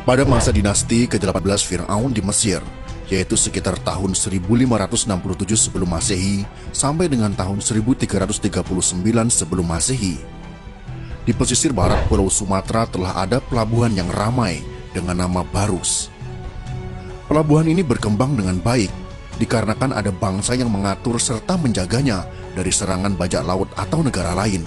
Pada masa dinasti ke-18 Fir'aun di Mesir, yaitu sekitar tahun 1567 sebelum Masehi sampai dengan tahun 1339 sebelum Masehi, di pesisir barat Pulau Sumatera telah ada pelabuhan yang ramai dengan nama Barus. Pelabuhan ini berkembang dengan baik dikarenakan ada bangsa yang mengatur serta menjaganya dari serangan bajak laut atau negara lain.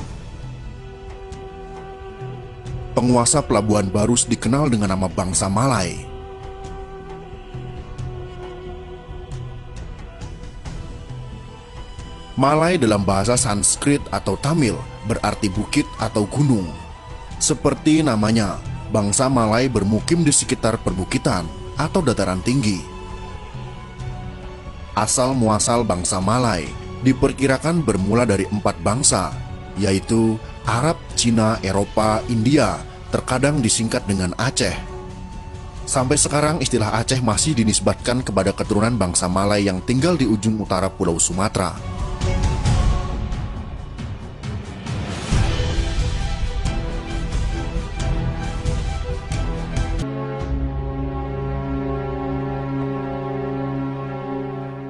Penguasa pelabuhan Barus dikenal dengan nama bangsa Malay. Malay dalam bahasa Sanskrit atau Tamil berarti bukit atau gunung. Seperti namanya, bangsa Malay bermukim di sekitar perbukitan atau dataran tinggi. Asal muasal bangsa Malay diperkirakan bermula dari 4 bangsa, yaitu Arab, Cina, Eropa, India, terkadang disingkat dengan Aceh. Sampai sekarang istilah Aceh masih dinisbatkan kepada keturunan bangsa Malay yang tinggal di ujung utara Pulau Sumatera.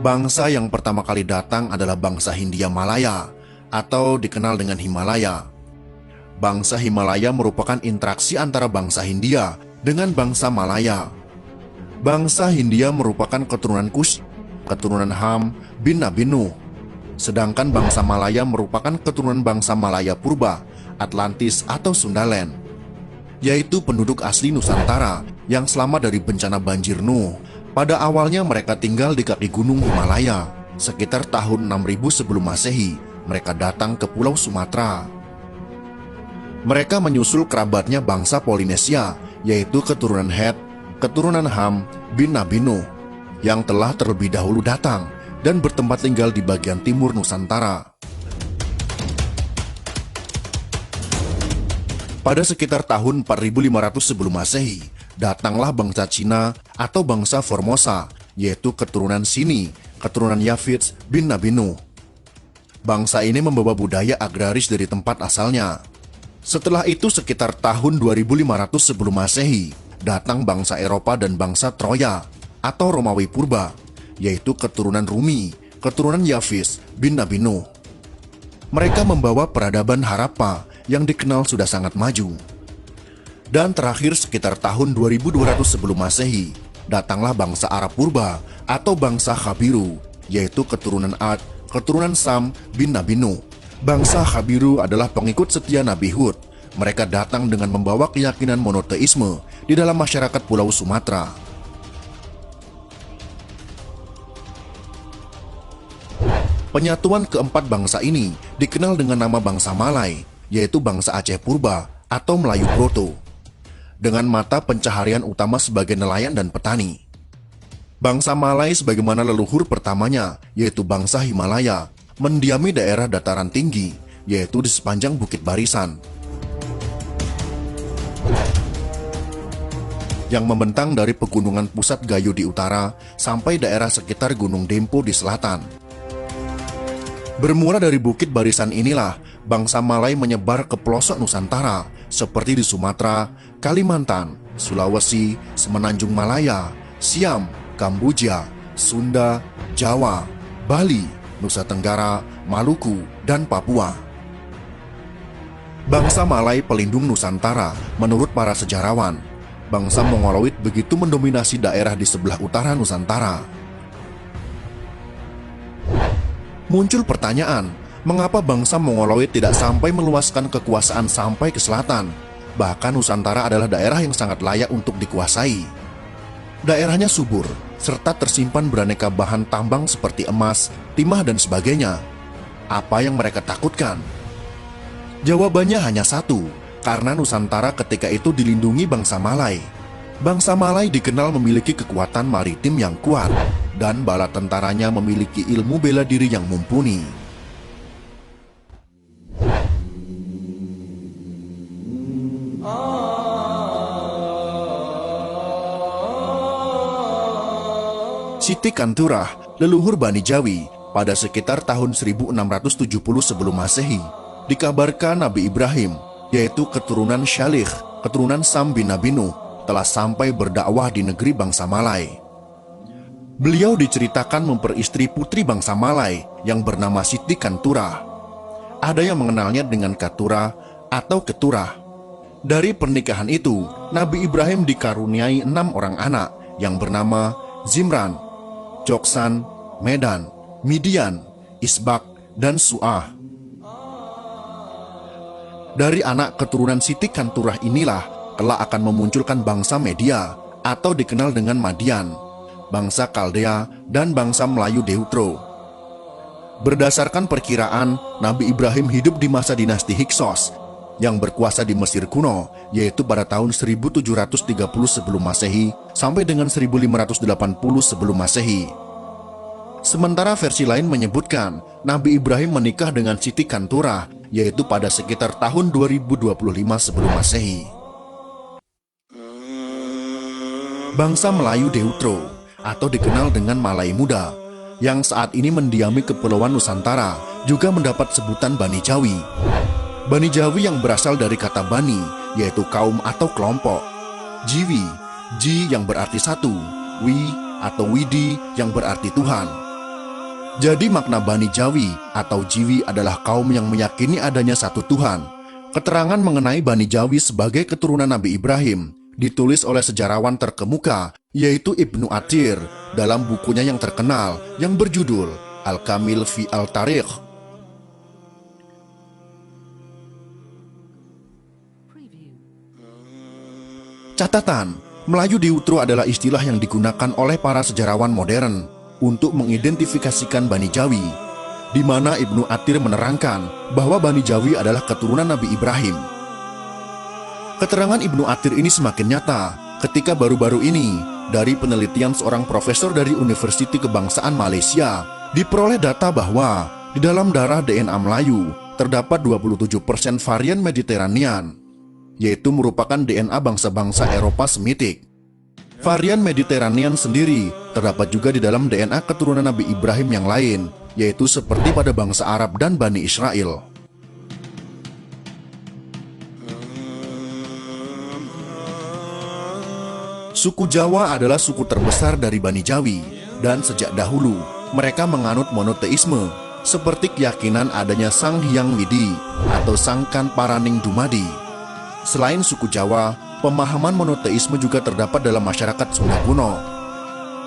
Bangsa yang pertama kali datang adalah bangsa Hindia Malaya atau dikenal dengan Himalaya. Bangsa Himalaya merupakan interaksi antara bangsa Hindia dengan bangsa Malaya. Bangsa Hindia merupakan keturunan Kush, keturunan Ham bin Nabi Nuh. Sedangkan bangsa Malaya merupakan keturunan bangsa Malaya Purba, Atlantis atau Sundaland, yaitu penduduk asli Nusantara yang selamat dari bencana banjir Nuh. Pada awalnya mereka tinggal di kaki gunung Himalaya. Sekitar tahun 6000 sebelum Masehi, mereka datang ke Pulau Sumatera. Mereka menyusul kerabatnya bangsa Polinesia, yaitu keturunan Het, keturunan Ham bin Nabi Nuh, yang telah terlebih dahulu datang dan bertempat tinggal di bagian timur Nusantara. Pada sekitar tahun 4500 sebelum Masehi, datanglah bangsa Cina atau bangsa Formosa, yaitu keturunan Sini, keturunan Yafits bin Nabi Nuh. Bangsa ini membawa budaya agraris dari tempat asalnya. Setelah itu sekitar tahun 2500 sebelum Masehi, datang bangsa Eropa dan bangsa Troya atau Romawi Purba, yaitu keturunan Rumi, keturunan Yafis bin Nabi Nuh. Mereka membawa peradaban Harappa yang dikenal sudah sangat maju. Dan terakhir sekitar tahun 2200 sebelum Masehi, datanglah bangsa Arab Purba atau bangsa Khabiru, yaitu keturunan Ad, keturunan Sam bin Nabi Nuh. Bangsa Khabiru adalah pengikut setia Nabi Hud. Mereka datang dengan membawa keyakinan monoteisme di dalam masyarakat Pulau Sumatera. Penyatuan keempat bangsa ini dikenal dengan nama bangsa Malay, yaitu bangsa Aceh Purba atau Melayu Proto, dengan mata pencaharian utama sebagai nelayan dan petani. Bangsa Malay sebagaimana leluhur pertamanya, yaitu bangsa Himalaya, mendiami daerah dataran tinggi, yaitu di sepanjang Bukit Barisan, yang membentang dari pegunungan Pusat Gayo di utara sampai daerah sekitar Gunung Dempo di selatan. Bermula dari Bukit Barisan inilah, bangsa Malay menyebar ke pelosok Nusantara, seperti di Sumatera, Kalimantan, Sulawesi, Semenanjung Malaya, Siam, Kamboja, Sunda, Jawa, Bali, Nusa Tenggara, Maluku, dan Papua. Bangsa Malay pelindung Nusantara menurut para sejarawan. Bangsa Mongoloid begitu mendominasi daerah di sebelah utara Nusantara. Muncul pertanyaan, mengapa bangsa Mongoloid tidak sampai meluaskan kekuasaan sampai ke selatan? Bahkan Nusantara adalah daerah yang sangat layak untuk dikuasai. Daerahnya subur, serta tersimpan beraneka bahan tambang seperti emas, timah, dan sebagainya. Apa yang mereka takutkan? Jawabannya hanya satu, karena Nusantara ketika itu dilindungi bangsa Malay. Bangsa Malay dikenal memiliki kekuatan maritim yang kuat, dan bala tentaranya memiliki ilmu bela diri yang mumpuni. Siti Kanturah, leluhur Bani Jawi, pada sekitar tahun 1670 sebelum Masehi, dikabarkan Nabi Ibrahim, yaitu keturunan Syalih, keturunan Sam bin Nabi Nuh, telah sampai berdakwah di negeri bangsa Malay. Beliau diceritakan memperistri putri bangsa Malay yang bernama Siti Kanturah. Ada yang mengenalnya dengan Katurah atau Keturah. Dari pernikahan itu, Nabi Ibrahim dikaruniai 6 orang anak yang bernama Zimran, Joksan, Medan, Midian, Isbak, dan Su'ah. Dari anak keturunan Siti Kanturah inilah kelak akan memunculkan bangsa Media atau dikenal dengan Madian, bangsa Kaldea, dan bangsa Melayu Deutro. Berdasarkan perkiraan, Nabi Ibrahim hidup di masa dinasti Hyksos yang berkuasa di Mesir kuno, yaitu pada tahun 1730 sebelum Masehi sampai dengan 1580 sebelum Masehi. Sementara versi lain menyebutkan Nabi Ibrahim menikah dengan Siti Kanturah, yaitu pada sekitar tahun 2025 sebelum Masehi. Bangsa Melayu Deutro atau dikenal dengan Malay Muda yang saat ini mendiami Kepulauan Nusantara juga mendapat sebutan Bani Jawi. Bani Jawi yang berasal dari kata Bani, yaitu kaum atau kelompok. Jiwi, Ji yang berarti satu, Wi atau Widi yang berarti Tuhan. Jadi makna Bani Jawi atau Jiwi adalah kaum yang meyakini adanya satu Tuhan. Keterangan mengenai Bani Jawi sebagai keturunan Nabi Ibrahim ditulis oleh sejarawan terkemuka, yaitu Ibnu Athir, dalam bukunya yang terkenal yang berjudul Al-Kamil fi Al-Tarikh. Catatan, Melayu Deutro adalah istilah yang digunakan oleh para sejarawan modern untuk mengidentifikasikan Bani Jawi, di mana Ibnu Athir menerangkan bahwa Bani Jawi adalah keturunan Nabi Ibrahim. Keterangan Ibnu Athir ini semakin nyata ketika baru-baru ini dari penelitian seorang profesor dari Universiti Kebangsaan Malaysia diperoleh data bahwa di dalam darah DNA Melayu terdapat 27% varian Mediterranean, yaitu merupakan DNA bangsa-bangsa Eropa Semitik. Varian Mediterranean sendiri terdapat juga di dalam DNA keturunan Nabi Ibrahim yang lain, yaitu seperti pada bangsa Arab dan Bani Israel. Suku Jawa adalah suku terbesar dari Bani Jawi, dan sejak dahulu mereka menganut monoteisme, seperti keyakinan adanya Sang Hyang Widi atau Sangkan Paraning Dumadi. Selain suku Jawa, pemahaman monoteisme juga terdapat dalam masyarakat Sunda kuno.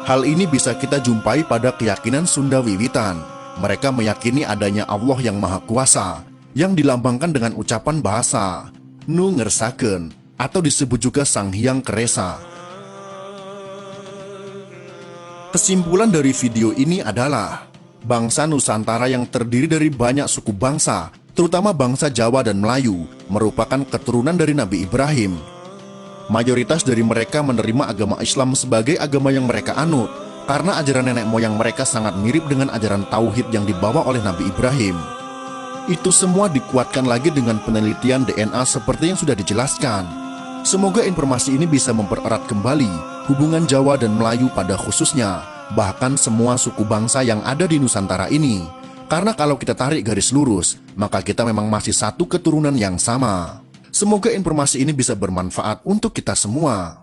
Hal ini bisa kita jumpai pada keyakinan Sunda Wiwitan. Mereka meyakini adanya Allah yang Maha Kuasa, yang dilambangkan dengan ucapan bahasa Nu Ngersaken, atau disebut juga Sang Hyang Keresa. Kesimpulan dari video ini adalah bangsa Nusantara yang terdiri dari banyak suku bangsa, terutama bangsa Jawa dan Melayu, merupakan keturunan dari Nabi Ibrahim. Mayoritas dari mereka menerima agama Islam sebagai agama yang mereka anut, karena ajaran nenek moyang mereka sangat mirip dengan ajaran Tauhid yang dibawa oleh Nabi Ibrahim. Itu semua dikuatkan lagi dengan penelitian DNA seperti yang sudah dijelaskan. Semoga informasi ini bisa mempererat kembali hubungan Jawa dan Melayu pada khususnya, bahkan semua suku bangsa yang ada di Nusantara ini. Karena kalau kita tarik garis lurus, maka kita memang masih satu keturunan yang sama. Semoga informasi ini bisa bermanfaat untuk kita semua.